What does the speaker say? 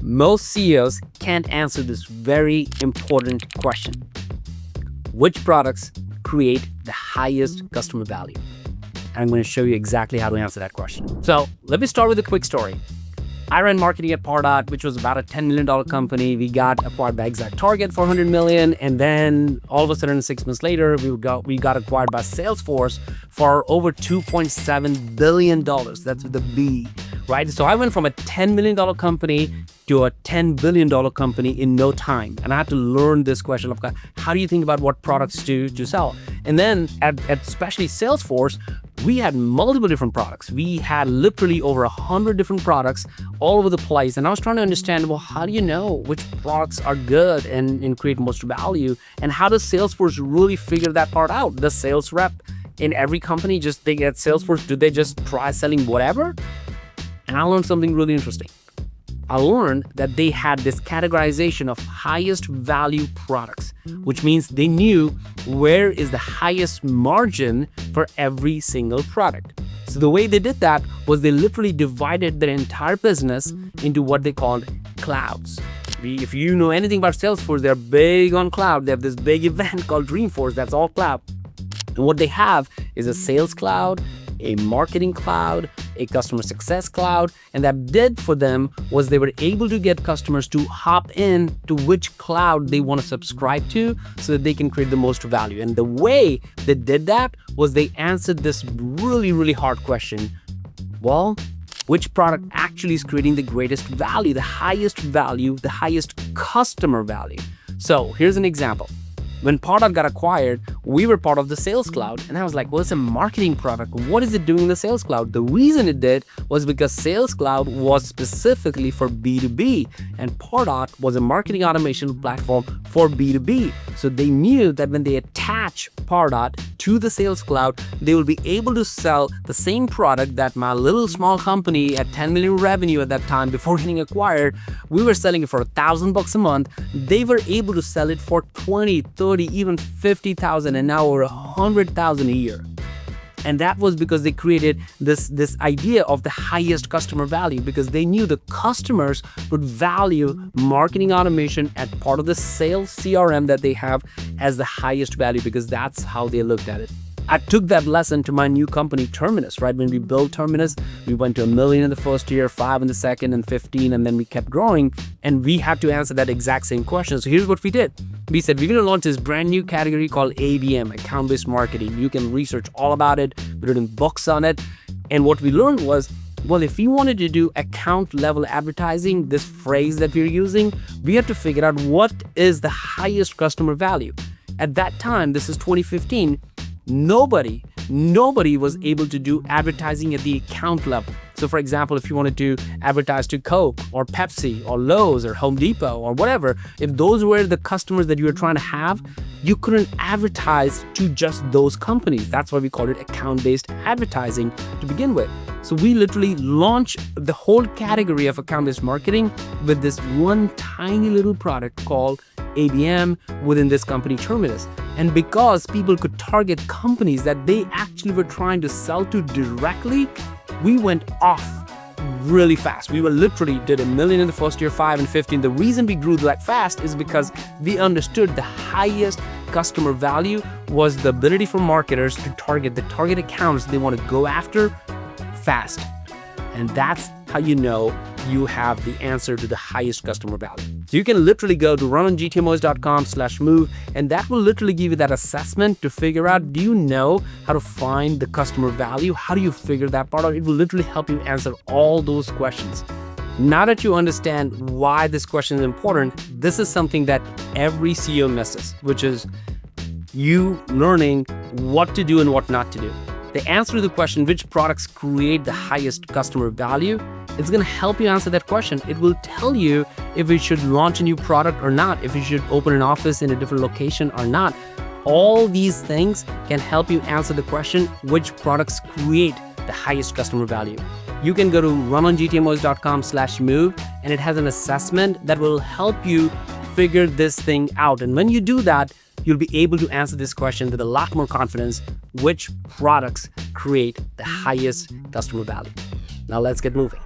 Most CEOs can't answer this very important question. Which products create the highest customer value? And I'm going to show you exactly how to answer that question. So let me start with a quick story. I ran marketing at Pardot, which was about a $10 million company. We got acquired by ExactTarget for $100 million. And then all of a sudden, 6 months later, we got acquired by Salesforce for over $2.7 billion. That's with a B, right? So I went from a $10 million company to a $10 billion company in no time. And I had to learn this question of how do you think about what products to sell? And then at especially Salesforce, we had multiple different products. We had literally over 100 different products all over the place. And I was trying to understand, well, how do you know which products are good and create most value? And how does Salesforce really figure that part out? The sales rep in every company just think at Salesforce, do they just try selling whatever? And I learned something really interesting. I learned that they had this categorization of highest value products, which means they knew where is the highest margin for every single product. So the way they did that was they literally divided their entire business into what they called clouds. If you know anything about Salesforce, they're big on cloud. They have this big event called Dreamforce, that's all cloud. And what they have is a sales cloud, a marketing cloud, a customer success cloud, and that did for them was they were able to get customers to hop in to which cloud they want to subscribe to so that they can create the most value. And the way they did that was they answered this really, really hard question. Well, which product actually is creating the greatest value, the highest customer value? So here's an example. When Pardot got acquired, we were part of the Sales Cloud. And I was like, well, it's a marketing product. What is it doing in the Sales Cloud? The reason it did was because Sales Cloud was specifically for B2B. And Pardot was a marketing automation platform for B2B. So they knew that when they attach Pardot to the Sales Cloud, they will be able to sell the same product that my little small company at 10 million revenue at that time before getting acquired, we were selling it for $1,000 a month. They were able to sell it for 20, 30, even 50,000 and now over 100,000 a year. And that was because they created this idea of the highest customer value, because they knew the customers would value marketing automation as part of the sales CRM that they have as the highest value, because that's how they looked at it. I took that lesson to my new company, Terminus, right? When we built Terminus, we went to $1 million in the first year, 5 in the second, and 15, and then we kept growing, and we had to answer that exact same question. So here's what we did. We said, we're going to launch this brand new category called ABM, account-based marketing. You can research all about it, we written books on it. And what we learned was, well, if we wanted to do account-level advertising, this phrase that we're using, we had to figure out what is the highest customer value. At that time, this is 2015, nobody was able to do advertising at the account level. So for example, if you wanted to advertise to Coke or Pepsi or Lowe's or Home Depot or whatever, if those were the customers that you were trying to have, you couldn't advertise to just those companies. That's why we called it account-based advertising to begin with. So we literally launched the whole category of account-based marketing with this one tiny little product called ABM within this company, Terminus. And because people could target companies that they actually were trying to sell to directly, we went off really fast. We were literally did $1 million in the first year, 5 and 15. The reason we grew that fast is because we understood the highest customer value was the ability for marketers to target the target accounts they want to go after fast. And that's how you know you have the answer to the highest customer value. So you can literally go to runongtmos.com/move, and that will literally give you that assessment to figure out, do you know how to find the customer value? How do you figure that part out? It will literally help you answer all those questions. Now that you understand why this question is important, this is something that every CEO misses, which is you learning what to do and what not to do. The answer to the question, which products create the highest customer value, it's going to help you answer that question. It will tell you if you should launch a new product or not, if you should open an office in a different location or not. All these things can help you answer the question, which products create the highest customer value. You can go to runongtmos.com/move, and it has an assessment that will help you figure this thing out. And when you do that, you'll be able to answer this question with a lot more confidence, which products create the highest customer value. Now let's get moving.